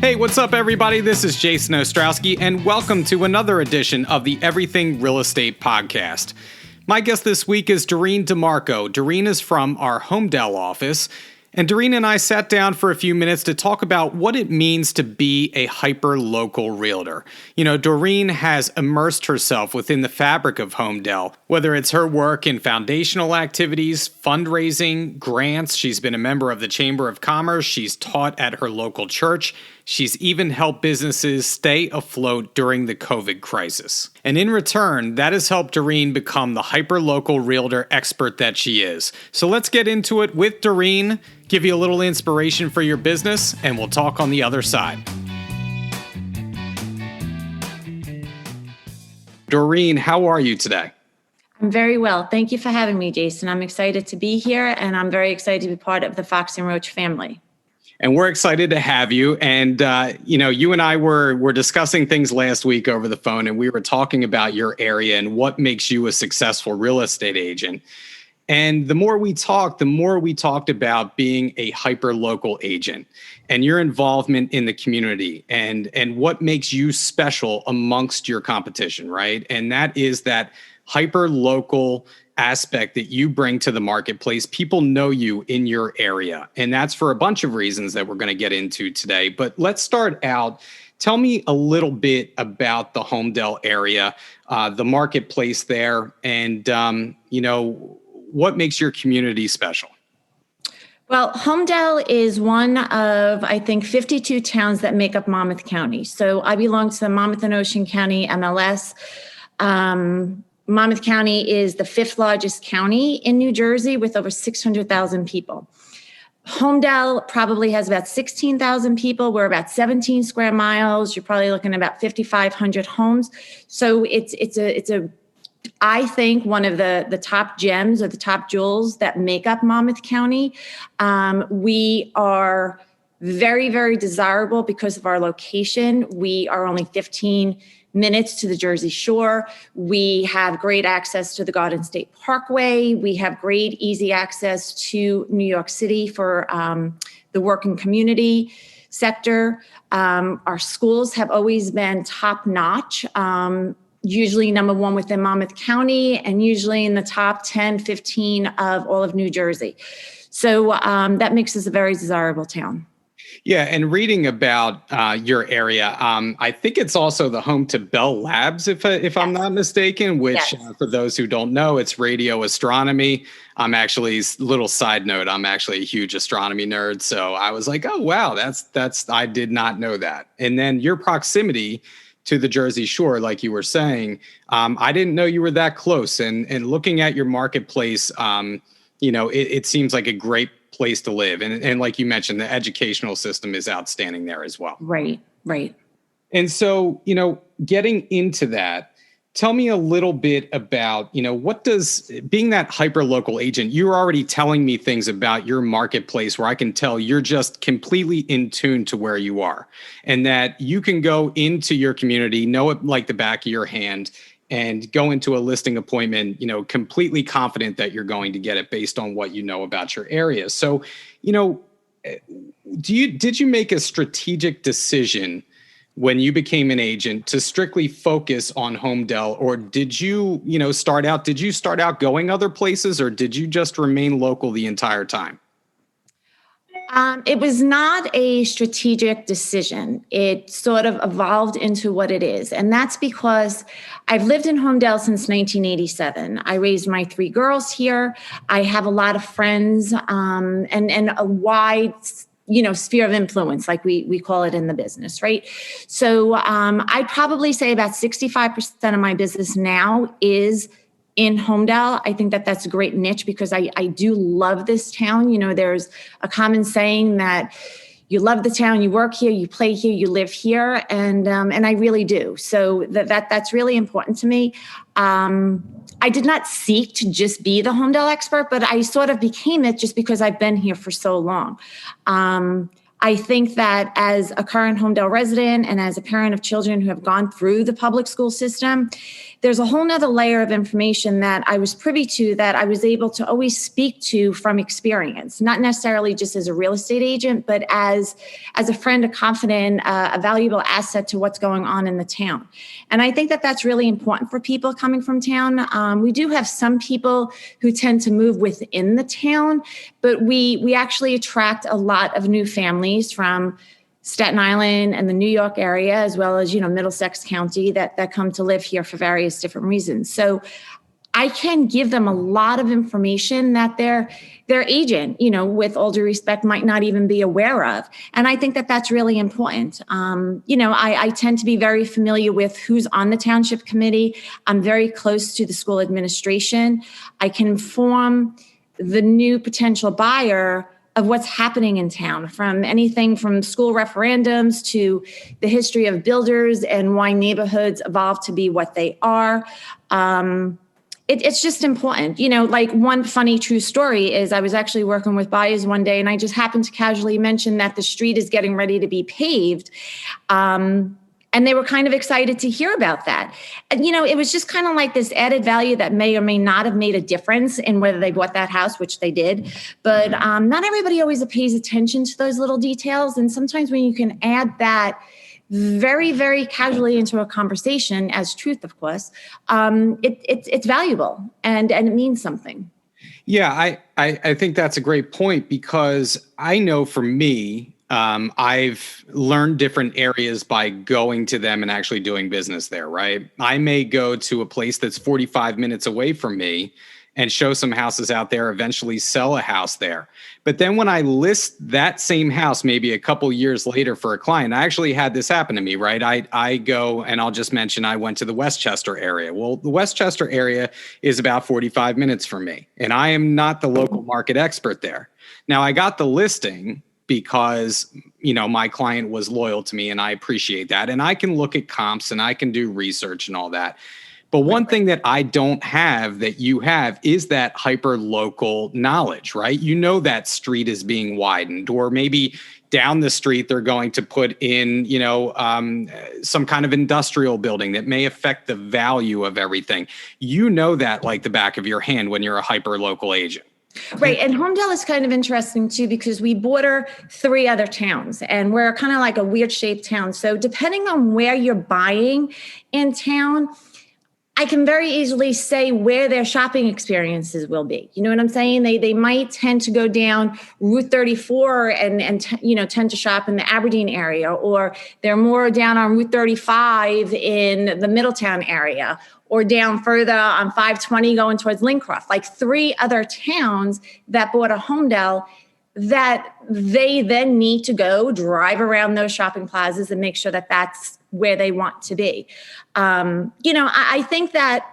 Hey, what's up, everybody? This is Jason Ostrowski, and welcome to another edition of the Everything Real Estate Podcast. My guest this week is Doreen DeMarco. Doreen is from our Holmdel office, and Doreen and I sat down for a few minutes to talk about what it means to be a hyper-local realtor. You know, Doreen has immersed herself within the fabric of Holmdel, whether it's her work in foundational activities, fundraising, grants. She's been a member of the Chamber of Commerce. She's taught at her local church. She's even helped businesses stay afloat during the COVID crisis. And in return, that has helped Doreen become the hyper-local realtor expert that she is. So let's get into it with Doreen, give you a little inspiration for your business, and we'll talk on the other side. Doreen, how are you today? I'm very well. Thank you for having me, Jason. I'm excited to be here, and I'm very excited to be part of the Fox and Roach family. And we're excited to have you. And, you and I were discussing things last week over the phone, and we were talking about your area and what makes you a successful real estate agent. And the more we talked about being a hyper-local agent and your involvement in the community and what makes you special amongst your competition, right? And that is that hyper-local aspect that you bring to the marketplace. People know you in your area, and that's for a bunch of reasons that we're going to get into today. But let's start out. Tell me a little bit about the Holmdel area, the marketplace there, and what makes your community special. Well, Holmdel is one of, I think, 52 towns that make up Monmouth County. So I belong to the Monmouth and Ocean County MLS. Monmouth County is the fifth largest county in New Jersey with over 600,000 people. Holmdel probably has about 16,000 people. We're about 17 square miles. You're probably looking at about 5,500 homes. So it's a I think one of the top gems or the top jewels that make up Monmouth County. We are very, very desirable because of our location. We are only 15 minutes to the Jersey Shore. We have great access to the Garden State Parkway. We have great, easy access to New York City for the working community sector. Our schools have always been top-notch, usually number one within Monmouth County and usually in the top 10, 15 of all of New Jersey. So that makes us a very desirable town. Yeah, and reading about your area, I think it's also the home to Bell Labs, if I'm not mistaken, which for those who don't know, it's radio astronomy. I'm actually, little side note, I'm actually a huge astronomy nerd. So I was like, oh, wow, that's I did not know that. And then your proximity to the Jersey Shore, like you were saying, I didn't know you were that close. And looking at your marketplace, it seems like a great place to live. And like you mentioned, the educational system is outstanding there as well. Right. And so, getting into that, tell me a little bit about, what does being that hyper-local agent, you're already telling me things about your marketplace where I can tell you're just completely in tune to where you are and that you can go into your community, know it like the back of your hand, and go into a listing appointment, completely confident that you're going to get it based on what you know about your area. So, did you make a strategic decision when you became an agent to strictly focus on Holmdel, or did you, start out going other places, or did you just remain local the entire time? It was not a strategic decision. It sort of evolved into what it is. And that's because I've lived in Holmdel since 1987. I raised my 3 girls here. I have a lot of friends and a wide sphere of influence, like we call it in the business, right? So I'd probably say about 65% of my business now is in Holmdel. I think that that's a great niche because I do love this town. There's a common saying that you love the town, you work here, you play here, you live here, and I really do. So that's really important to me. I did not seek to just be the Holmdel expert, but I sort of became it just because I've been here for so long. I think that as a current Holmdel resident and as a parent of children who have gone through the public school system, there's a whole nother layer of information that I was privy to that I was able to always speak to from experience, not necessarily just as a real estate agent, but as a friend, a confidant, a valuable asset to what's going on in the town. And I think that that's really important for people coming from town. We do have some people who tend to move within the town, but we actually attract a lot of new families from Staten Island and the New York area, as well as, Middlesex County that come to live here for various different reasons. So I can give them a lot of information that their agent, with all due respect, might not even be aware of. And I think that that's really important. I tend to be very familiar with who's on the township committee. I'm very close to the school administration. I can inform the new potential buyer of what's happening in town, from anything from school referendums to the history of builders and why neighborhoods evolved to be what they are. It's just important. Like one funny true story is I was actually working with buyers one day and I just happened to casually mention that the street is getting ready to be paved. And they were kind of excited to hear about that. And, it was just kind of like this added value that may or may not have made a difference in whether they bought that house, which they did. But not everybody always pays attention to those little details. And sometimes when you can add that very, very casually into a conversation as truth, of course, it's valuable and it means something. Yeah, I think that's a great point, because I know for me, I've learned different areas by going to them and actually doing business there, right? I may go to a place that's 45 minutes away from me and show some houses out there, eventually sell a house there. But then when I list that same house, maybe a couple years later for a client, I actually had this happen to me, right? I go, and I'll just mention I went to the Westchester area. Well, the Westchester area is about 45 minutes from me, and I am not the local market expert there. Now, I got the listing because, my client was loyal to me, and I appreciate that. And I can look at comps and I can do research and all that. But one thing that I don't have that you have is that hyper local knowledge, right? That street is being widened, or maybe down the street they're going to put in, some kind of industrial building that may affect the value of everything. That like the back of your hand when you're a hyper local agent. Right. And Holmdel is kind of interesting too, because we border 3 other towns and we're kind of like a weird shaped town. So depending on where you're buying in town, I can very easily say where their shopping experiences will be. You know what I'm saying? They might tend to go down Route 34 and tend to shop in the Aberdeen area, or they're more down on Route 35 in the Middletown area, or down further on 520 going towards Lincroft, like 3 other towns that bought a Holmdel that they then need to go drive around those shopping plazas and make sure that that's where they want to be. I think that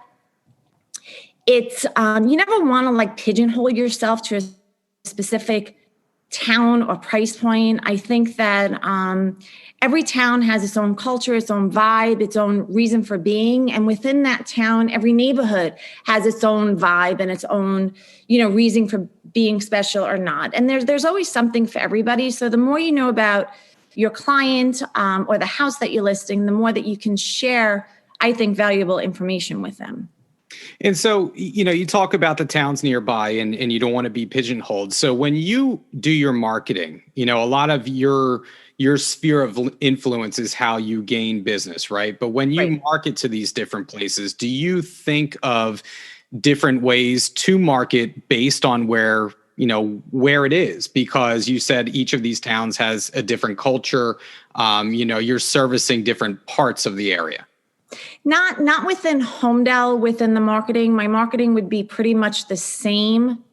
it's, you never want to like pigeonhole yourself to a specific town or price point. I think that every town has its own culture, its own vibe, its own reason for being. And within that town, every neighborhood has its own vibe and its own, reason for being special or not. And there's always something for everybody. So the more you know about your client or the house that you're listing, the more that you can share, I think, valuable information with them. And so, you talk about the towns nearby and you don't want to be pigeonholed. So when you do your marketing, a lot of your sphere of influence is how you gain business, right? But when you market to these different places, do you think of different ways to market based on where it is? Because you said each of these towns has a different culture. You're servicing different parts of the area. Not within Holmdel, within the marketing. My marketing would be pretty much the same,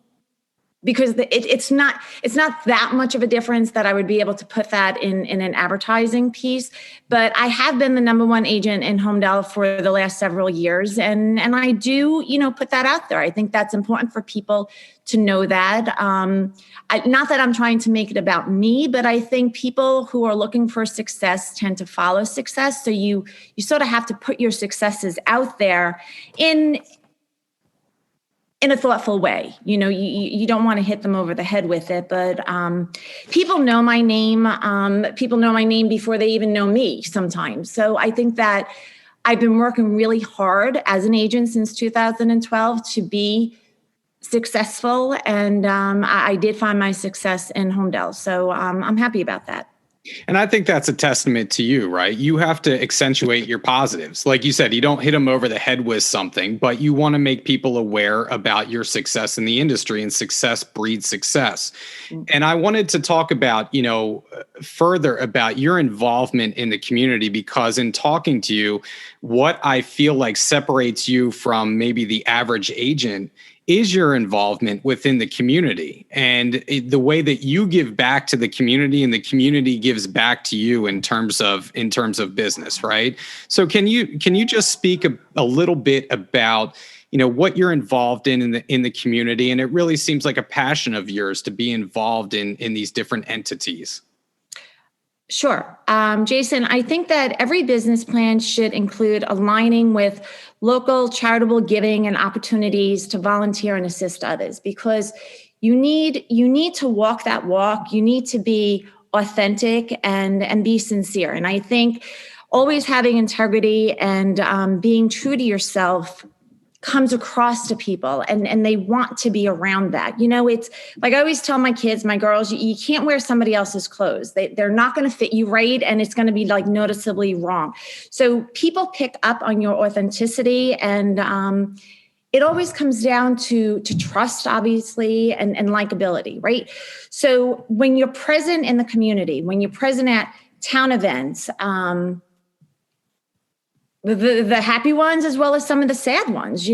because it's not that much of a difference that I would be able to put that in an advertising piece. But I have been the number 1 agent in Holmdel for the last several years. And I do, put that out there. I think that's important for people to know that. Not that I'm trying to make it about me, but I think people who are looking for success tend to follow success. So you sort of have to put your successes out there in in a thoughtful way. You don't want to hit them over the head with it, but people know my name. People know my name before they even know me sometimes. So I think that I've been working really hard as an agent since 2012 to be successful. And I did find my success in Holmdel. So I'm happy about that. And I think that's a testament to you, right? You have to accentuate your positives. Like you said, you don't hit them over the head with something, but you want to make people aware about your success in the industry, and success breeds success. And I wanted to talk about, further about your involvement in the community, because in talking to you, what I feel like separates you from maybe the average agent is your involvement within the community, and the way that you give back to the community and the community gives back to you in terms of business, right? So can you just speak a little bit about, what you're involved in the community? And it really seems like a passion of yours to be involved in these different entities. Sure. Jason, I think that every business plan should include aligning with local charitable giving and opportunities to volunteer and assist others, because you need to walk that walk. You need to be authentic and be sincere. And I think always having integrity and being true to yourself comes across to people, and they want to be around that. It's like I always tell my kids, my girls, you can't wear somebody else's clothes. They're not going to fit you right, and it's going to be like noticeably wrong. So people pick up on your authenticity, and it always comes down to trust, obviously, and likability, right? So when you're present in the community, when you're present at town events, the happy ones as well as some of the sad ones,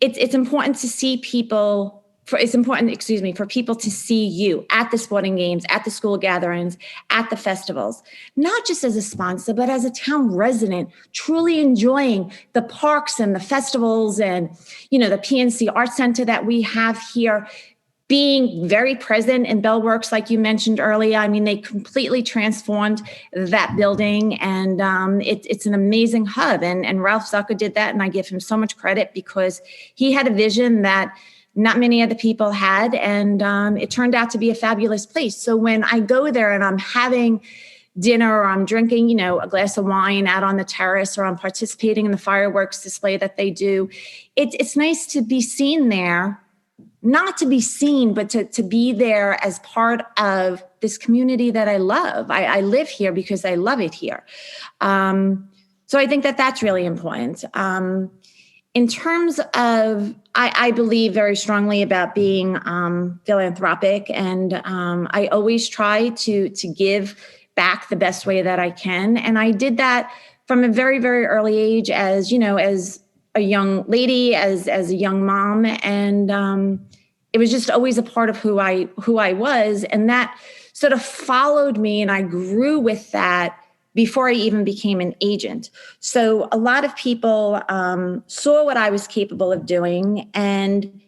it's important to see people. For people to see you at the sporting games, at the school gatherings, at the festivals, not just as a sponsor, but as a town resident, truly enjoying the parks and the festivals and, the PNC Art Center that we have here, being very present in Bellworks, like you mentioned earlier. I mean, they completely transformed that building, and it's an amazing hub. And Ralph Zucker did that, and I give him so much credit because he had a vision that not many other people had, and it turned out to be a fabulous place. So when I go there and I'm having dinner or I'm drinking, a glass of wine out on the terrace, or I'm participating in the fireworks display that they do, it's nice to be seen there. Not to be seen, but to be there as part of this community that I love. I live here because I love it here. So I think that that's really important. In terms of, I believe very strongly about being philanthropic, and I always try to give back the best way that I can. And I did that from a very, very early age, as a young lady, as a young mom, and it was just always a part of who I was, and that sort of followed me, and I grew with that before I even became an agent. So a lot of people saw what I was capable of doing, and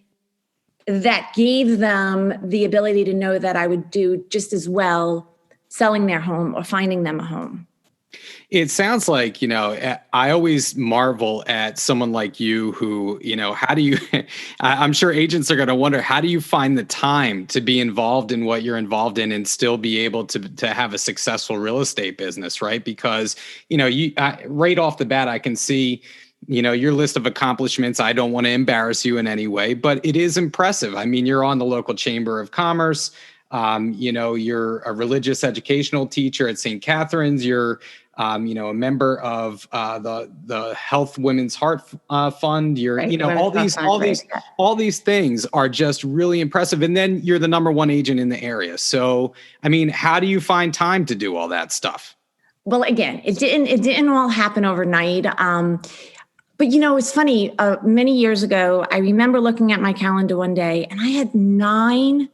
that gave them the ability to know that I would do just as well selling their home or finding them a home. It sounds like, I always marvel at someone like you who, how do you, I'm sure agents are going to wonder, how do you find the time to be involved in what you're involved in and still be able to have a successful real estate business, right? Because, right off the bat, I can see, your list of accomplishments. I don't want to embarrass you in any way, but it is impressive. I mean, you're on the local Chamber of Commerce. You're a religious educational teacher at St. Catherine's. You're a member of the Health Women's Heart Fund. You're, right. All these things are just really impressive. And then you're the number one agent in the area. So, I mean, how do you find time to do all that stuff? Well, again, it didn't all happen overnight. But it's funny. Many years ago, I remember looking at my calendar one day, and I had 9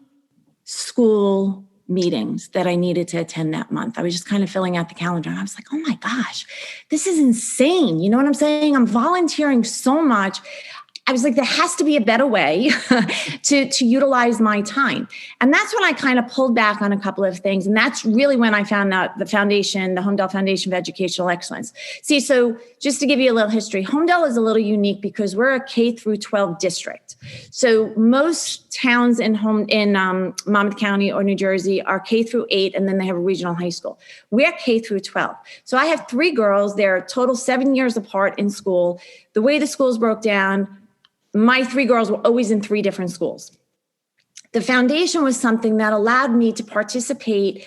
school meetings that I needed to attend that month. I was just kind of filling out the calendar, and I was like, oh my gosh, this is insane. You know what I'm saying? I'm volunteering so much. I was like, there has to be a better way to utilize my time. And that's when I kind of pulled back on a couple of things. And that's really when I found out the foundation, the Holmdel Foundation for Educational Excellence. See, so just to give you a little history, Holmdel is a little unique because we're a K through 12 district. So most towns in Monmouth County or New Jersey are K through 8, and then they have a regional high school. We're K through 12. So I have 3 girls. They're total 7 years apart in school. The way the schools broke down, my 3 girls were always in 3 different schools. The foundation was something that allowed me to participate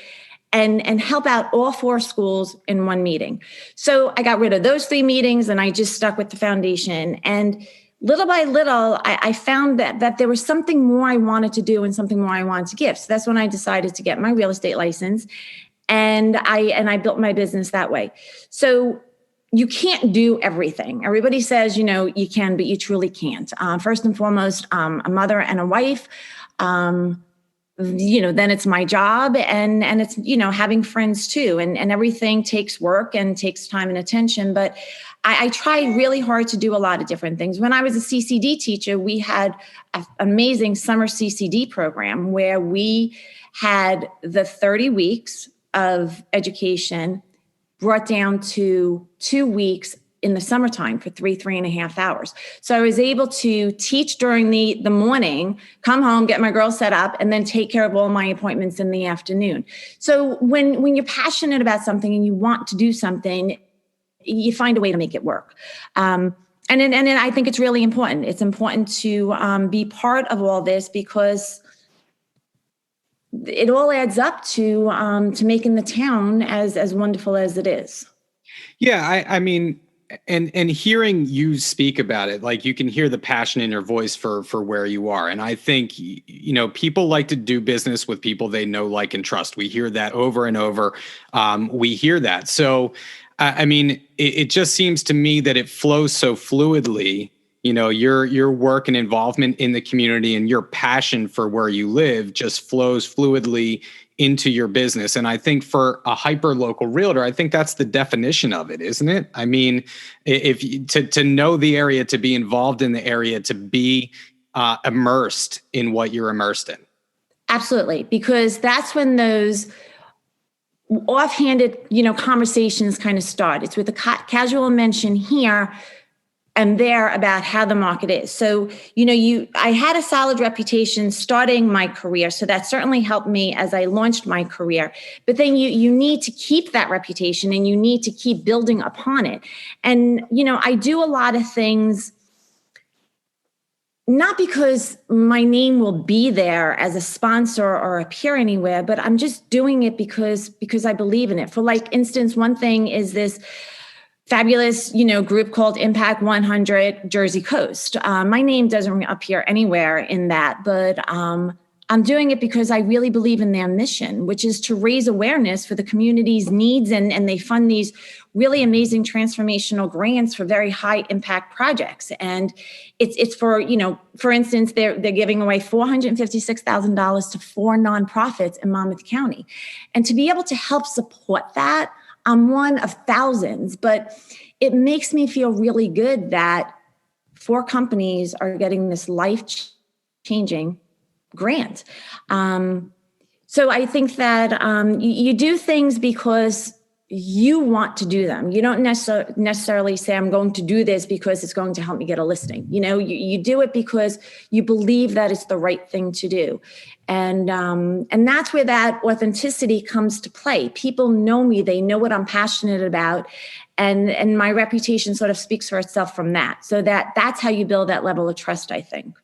and help out all 4 schools in one meeting. So I got rid of those 3 meetings and I just stuck with the foundation. And little by little, I found that there was something more I wanted to do and something more I wanted to give. So that's when I decided to get my real estate license. And I built my business that way. So you can't do everything. Everybody says, you can, but you truly can't. First and foremost, a mother and a wife. Then it's my job and it's, having friends too. And everything takes work and takes time and attention. But I try really hard to do a lot of different things. When I was a CCD teacher, we had an amazing summer CCD program where we had the 30 weeks of education brought down to 2 weeks in the summertime for 3.5 hours. So I was able to teach during the morning, come home, get my girls set up, and then take care of all my appointments in the afternoon. So when you're passionate about something and you want to do something, you find a way to make it work. And I think it's really important. It's important to be part of all this because it all adds up to making the town as wonderful as it is. Yeah, I mean, and hearing you speak about it, like you can hear the passion in your voice for where you are. And I think, people like to do business with people they know, like, and trust. We hear that over and over. We hear that. So, I mean, it just seems to me that it flows so fluidly. Your work and involvement in the community and your passion for where you live just flows fluidly into your business. And I think for a hyper local realtor, I think that's the definition of it, isn't it? I mean, if to know the area, to be involved in the area, to be immersed in what you're immersed in. Absolutely, because that's when those offhanded, conversations kind of start. It's with a casual mention here and there about how the market is. So, I had a solid reputation starting my career. So that certainly helped me as I launched my career. But then you need to keep that reputation and you need to keep building upon it. And, I do a lot of things, not because my name will be there as a sponsor or appear anywhere, but I'm just doing it because I believe in it. For like instance, one thing is this fabulous, group called Impact 100 Jersey Coast. My name doesn't appear anywhere in that, but I'm doing it because I really believe in their mission, which is to raise awareness for the community's needs. And they fund these really amazing transformational grants for very high impact projects. And it's for, for instance, they're giving away $456,000 to 4 nonprofits in Monmouth County. And to be able to help support that, I'm one of thousands, but it makes me feel really good that 4 companies are getting this life-changing grant. So I think that you do things because you want to do them. You don't necessarily say, I'm going to do this because it's going to help me get a listing. You do it because you believe that it's the right thing to do. And that's where that authenticity comes to play. People know me, they know what I'm passionate about. And my reputation sort of speaks for itself from that. So that's how you build that level of trust, I think.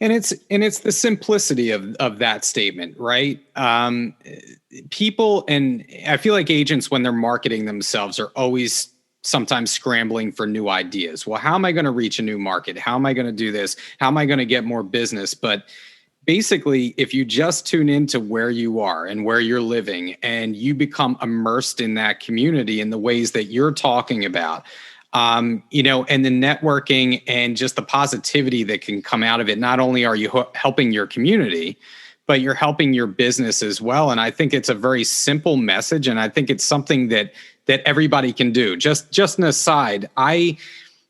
And it's the simplicity of that statement, right? People, and I feel like agents, when they're marketing themselves, are always sometimes scrambling for new ideas. Well, how am I going to reach a new market? How am I going to do this? How am I going to get more business? But basically, if you just tune into where you are and where you're living and you become immersed in that community in the ways that you're talking about, and the networking and just the positivity that can come out of it. Not only are you helping your community, but you're helping your business as well. And I think it's a very simple message. And I think it's something that everybody can do. Just an aside,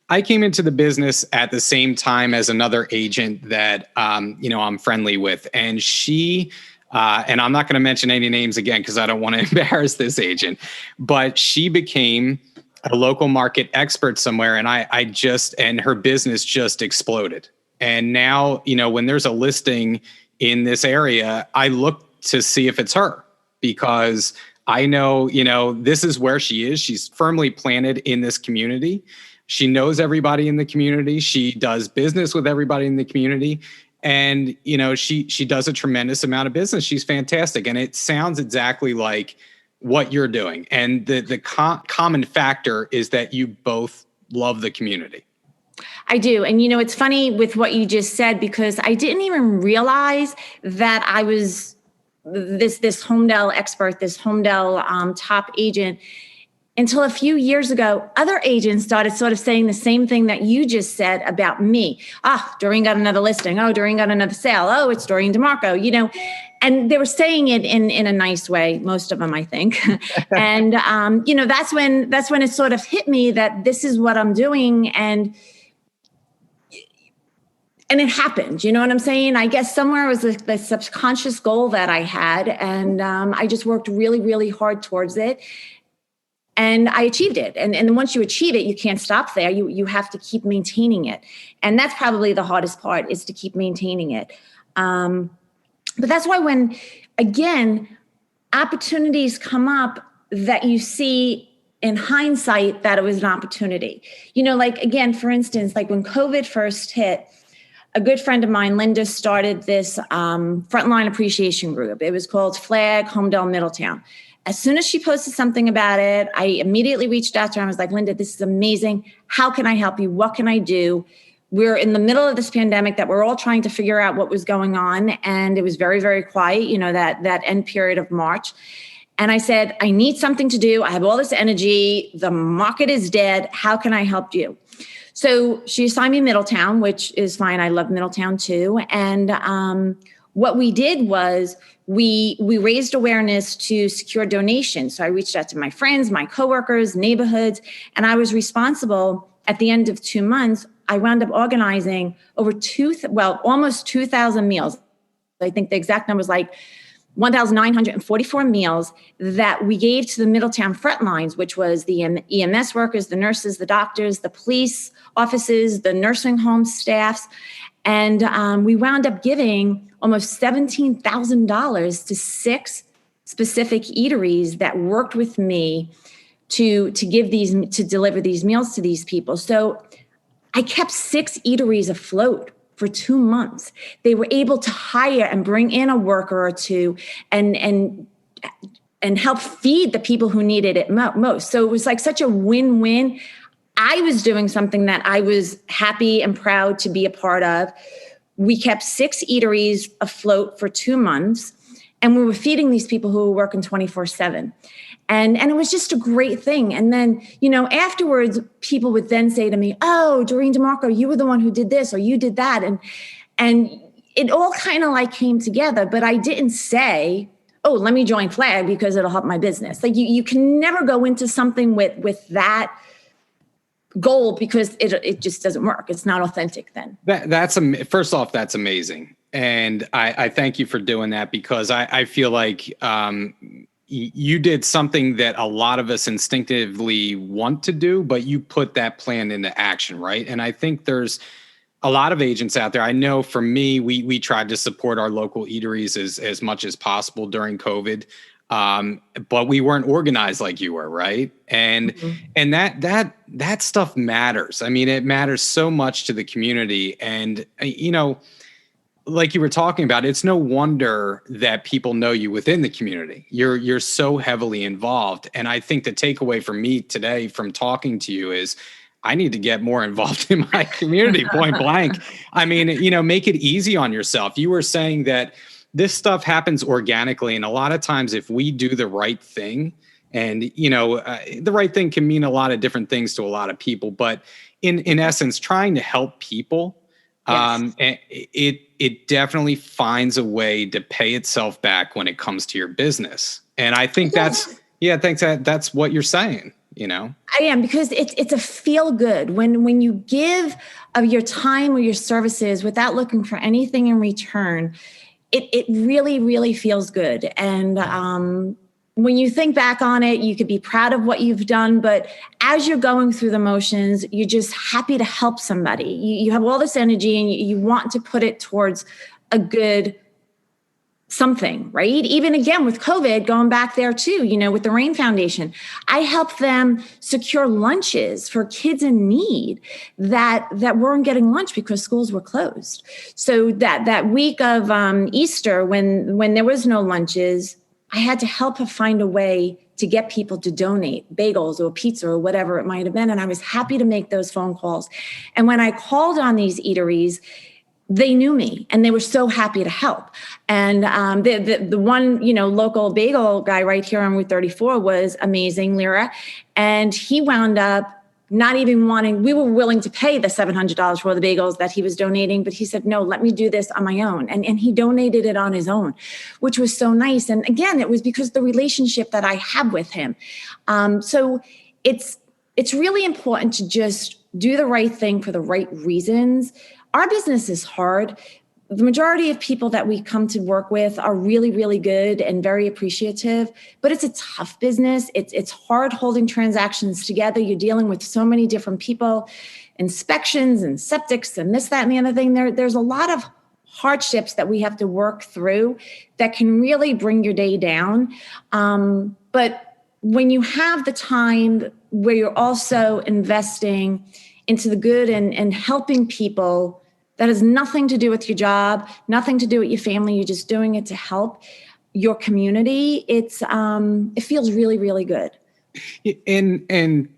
I came into the business at the same time as another agent that, I'm friendly with. And she, and I'm not going to mention any names again, because I don't want to embarrass this agent, but she became a local market expert somewhere. And and her business just exploded. And now, when there's a listing in this area, I look to see if it's her, because I know, this is where she is. She's firmly planted in this community. She knows everybody in the community. She does business with everybody in the community. And, she does a tremendous amount of business. She's fantastic. And it sounds exactly like what you're doing. And the common factor is that you both love the community. I do. And, it's funny with what you just said, because I didn't even realize that I was this Holmdel expert, this Holmdel top agent, until a few years ago. Other agents started sort of saying the same thing that you just said about me. Doreen got another listing. Oh, Doreen got another sale. Oh, it's Doreen DeMarco, and they were saying it in a nice way, most of them, I think. And, that's when it sort of hit me that this is what I'm doing. And it happened, you know what I'm saying? I guess somewhere was the subconscious goal that I had. And I just worked really, really hard towards it. And I achieved it. And once you achieve it, you can't stop there. You have to keep maintaining it. And that's probably the hardest part, is to keep maintaining it. But that's why when, again, opportunities come up that you see in hindsight that it was an opportunity. Again, for instance, like when COVID first hit, a good friend of mine, Linda, started this frontline appreciation group. It was called Flag Holmdel Middletown. As soon as she posted something about it, I immediately reached out to her. I was like, Linda, this is amazing. How can I help you? What can I do? We're in the middle of this pandemic that we're all trying to figure out what was going on. And it was very, very quiet, that end period of March. And I said, I need something to do. I have all this energy. The market is dead. How can I help you? So she assigned me Middletown, which is fine. I love Middletown too. And what we did was we raised awareness to secure donations. So I reached out to my friends, my coworkers, neighborhoods, and I was responsible at the end of 2 months. I wound up organizing almost 2,000 meals. I think the exact number was like 1,944 meals that we gave to the Middletown front lines, which was the EMS workers, the nurses, the doctors, the police offices, the nursing home staffs. And we wound up giving almost $17,000 to 6 specific eateries that worked with me to deliver these meals to these people. So I kept 6 eateries afloat for 2 months. They were able to hire and bring in a worker or two and help feed the people who needed it most. So it was like such a win-win. I was doing something that I was happy and proud to be a part of. We kept 6 eateries afloat for 2 months, and we were feeding these people who were working 24/7. And it was just a great thing. And then, afterwards, people would then say to me, oh, Doreen DeMarco, you were the one who did this, or you did that. And it all kind of like came together, but I didn't say, oh, let me join Flag because it'll help my business. Like you can never go into something with that goal, because it just doesn't work. It's not authentic then. First off, that's amazing. And I thank you for doing that, because I feel like you did something that a lot of us instinctively want to do, but you put that plan into action, right? And I think there's a lot of agents out there. I know for me, we tried to support our local eateries as much as possible during COVID. But we weren't organized like you were, right? And and that stuff matters. I mean, it matters so much to the community. And like you were talking about, it's no wonder that people know you within the community. You're so heavily involved. And I think the takeaway for me today from talking to you is I need to get more involved in my community, point blank. I mean, make it easy on yourself. You were saying that this stuff happens organically. And a lot of times if we do the right thing, and, the right thing can mean a lot of different things to a lot of people, but in essence, trying to help people, yes. It definitely finds a way to pay itself back when it comes to your business. And I think that's what you're saying. I am, because it's a feel good when you give of your time or your services without looking for anything in return. It really, really feels good. And when you think back on it, you could be proud of what you've done. But as you're going through the motions, you're just happy to help somebody. You have all this energy and you want to put it towards a good something, right? Even again with COVID, going back there too, with the Rain Foundation, I helped them secure lunches for kids in need that weren't getting lunch because schools were closed. So that week of Easter, when there was no lunches, I had to help her find a way to get people to donate bagels or pizza or whatever it might have been. And I was happy to make those phone calls. And when I called on these eateries, they knew me and they were so happy to help. And the one, local bagel guy right here on Route 34 was amazing, Lyra. And he wound up not even wanting, we were willing to pay the $700 for the bagels that he was donating, but he said, no, let me do this on my own. And he donated it on his own, which was so nice. And again, it was because the relationship that I have with him. So it's really important to just do the right thing for the right reasons. Our business is hard. The majority of people that we come to work with are really, really good and very appreciative, but it's a tough business. It's hard holding transactions together. You're dealing with so many different people, inspections and septics and this, that, and the other thing. There's a lot of hardships that we have to work through that can really bring your day down. But when you have the time where you're also investing into the good and helping people, that has nothing to do with your job, nothing to do with your family. You're just doing it to help your community. It feels really, really good. And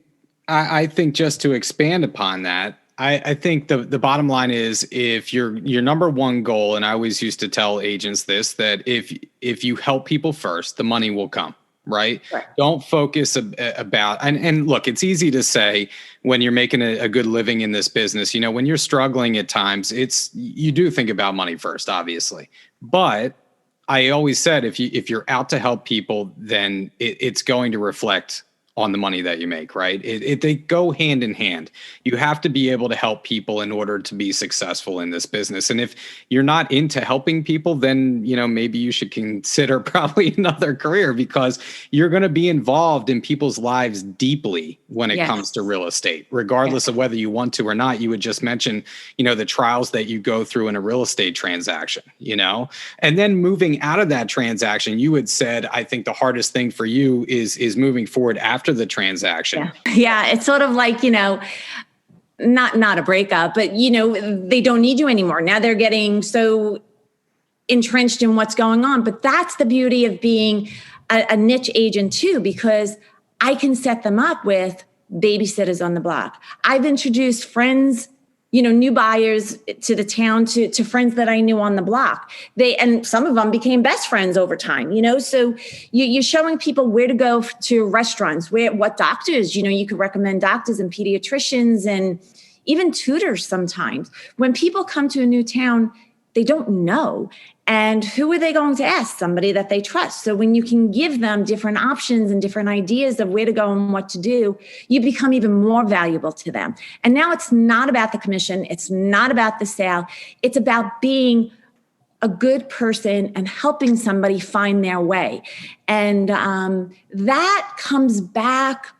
I think just to expand upon that, I think the bottom line is, if your number one goal, and I always used to tell agents this, that if you help people first, the money will come. Right? Don't focus about, and look, it's easy to say when you're making a good living in this business, when you're struggling at times, you do think about money first, obviously. But I always said, if you're out to help people, then it's going to reflect on the money that you make, right? They go hand in hand. You have to be able to help people in order to be successful in this business. And if you're not into helping people, then, maybe you should consider probably another career, because you're going to be involved in people's lives deeply when it comes to real estate, regardless of whether you want to or not. You would just mention, the trials that you go through in a real estate transaction, and then moving out of that transaction, you had said, I think the hardest thing for you is moving forward after the transaction. Yeah. It's sort of like, not a breakup, but they don't need you anymore. Now they're getting so entrenched in what's going on. But that's the beauty of being a niche agent too, because I can set them up with babysitters on the block. I've introduced friends, new buyers to the town, to friends that I knew on the block. And some of them became best friends over time, so you're showing people where to go to restaurants, what doctors, you could recommend doctors and pediatricians and even tutors sometimes. When people come to a new town, they don't know. And who are they going to ask? Somebody that they trust. So when you can give them different options and different ideas of where to go and what to do, you become even more valuable to them. And now it's not about the commission. It's not about the sale. It's about being a good person and helping somebody find their way. And that comes back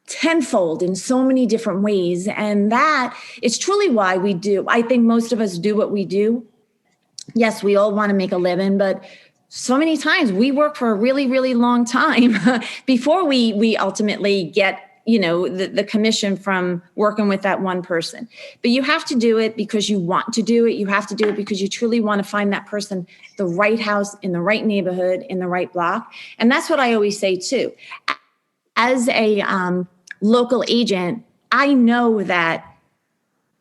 tenfold in so many different ways. And that is truly why we do. I think most of us do what we do. Yes, we all want to make a living, but so many times we work for a really, really long time before we ultimately get, the commission from working with that one person. But you have to do it because you want to do it. You have to do it because you truly want to find that person, the right house in the right neighborhood, in the right block. And that's what I always say too. As a local agent, I know that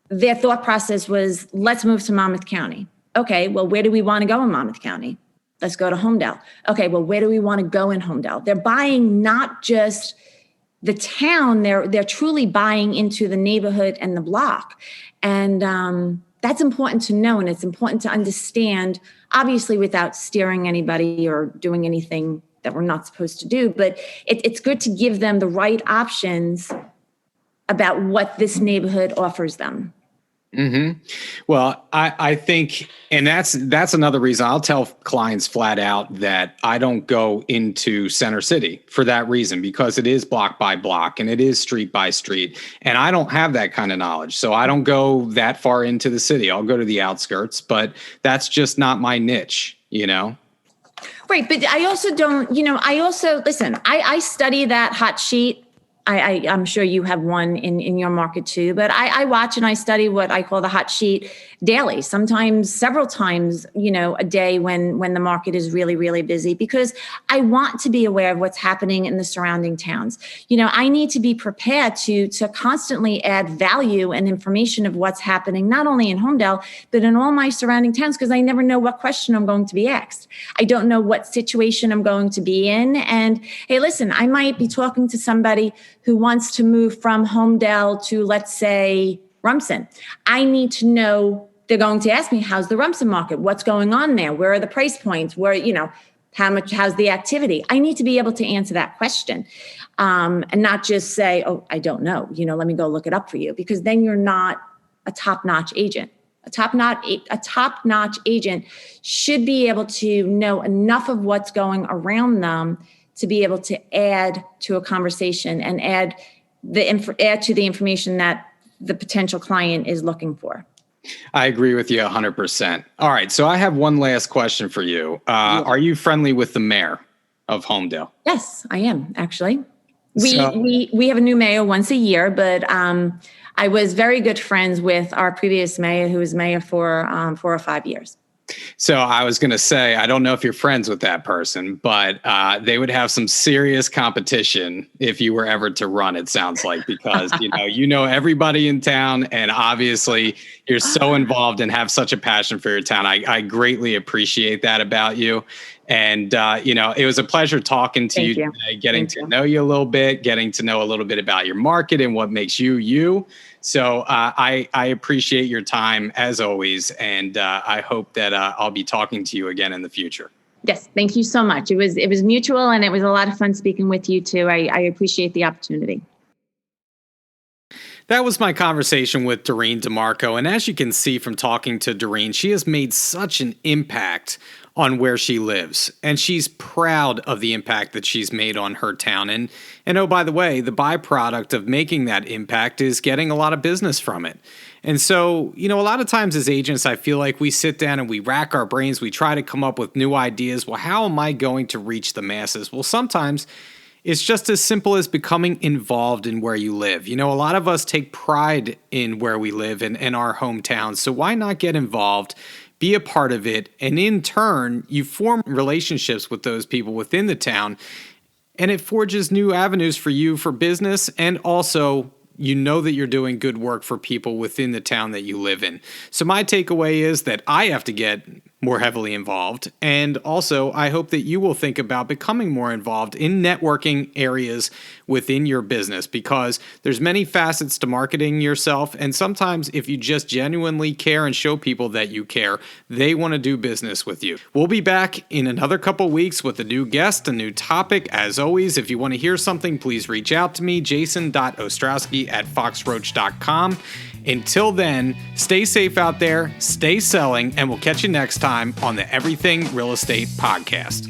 their thought process was, let's move to Monmouth County. Okay, well, where do we want to go in Monmouth County? Let's go to Holmdel. Okay, well, where do we want to go in Holmdel? They're buying not just the town, they're truly buying into the neighborhood and the block. And that's important to know, and it's important to understand, obviously without steering anybody or doing anything that we're not supposed to do. But it's good to give them the right options about what this neighborhood offers them. Mm-hmm. Well, I think, and that's another reason I'll tell clients flat out that I don't go into Center City for that reason, because it is block by block and it is street by street. And I don't have that kind of knowledge. So I don't go that far into the city. I'll go to the outskirts, but that's just not my niche, Right. But I also don't, listen, I study that hot sheet. I'm sure you have one in your market too, but I watch and I study what I call the hot sheet daily, sometimes several times, a day when the market is really, really busy, because I want to be aware of what's happening in the surrounding towns. I need to be prepared to constantly add value and information of what's happening, not only in Holmdel, but in all my surrounding towns, because I never know what question I'm going to be asked. I don't know what situation I'm going to be in. And hey, listen, I might be talking to somebody who wants to move from Holmdel to, let's say, Rumson. I need to know, they're going to ask me, how's the Rumson market? What's going on there? Where are the price points? How's the activity? I need to be able to answer that question and not just say, oh, I don't know. Let me go look it up for you, because then you're not a top-notch agent. A top-notch agent should be able to know enough of what's going around them to be able to add to a conversation and add to the information that the potential client is looking for. I agree with you 100%. All right. So I have one last question for you. Are you friendly with the mayor of Holmdel? Yes, I am, actually. We have a new mayor once a year, but I was very good friends with our previous mayor, who was mayor for 4 or 5 years. So I was going to say, I don't know if you're friends with that person, but they would have some serious competition if you were ever to run, it sounds like, because, you know everybody in town, and obviously you're so involved and have such a passion for your town. I greatly appreciate that about you. And, it was a pleasure talking to you today, getting to know you a little bit, getting to know a little bit about your market and what makes you, you. So I appreciate your time as always. And I hope that I'll be talking to you again in the future. Yes. Thank you so much. It was mutual, and it was a lot of fun speaking with you too. I appreciate the opportunity. That was my conversation with Doreen DeMarco. And as you can see from talking to Doreen, she has made such an impact on where she lives. And she's proud of the impact that she's made on her town. And oh, by the way, the byproduct of making that impact is getting a lot of business from it. And so, a lot of times as agents, I feel like we sit down and we rack our brains. We try to come up with new ideas. Well, how am I going to reach the masses? Well, sometimes it's just as simple as becoming involved in where you live. A lot of us take pride in where we live and in our hometowns. So why not get involved, be a part of it, and in turn, you form relationships with those people within the town, and it forges new avenues for you for business, and also that you're doing good work for people within the town that you live in. So my takeaway is that I have to get more heavily involved. And also, I hope that you will think about becoming more involved in networking areas within your business, because there's many facets to marketing yourself. And sometimes if you just genuinely care and show people that you care, they want to do business with you. We'll be back in another couple weeks with a new guest, a new topic. As always, if you want to hear something, please reach out to me, jason.ostrowski@foxroach.com. Until then, stay safe out there, stay selling, and we'll catch you next time on the Everything Real Estate Podcast.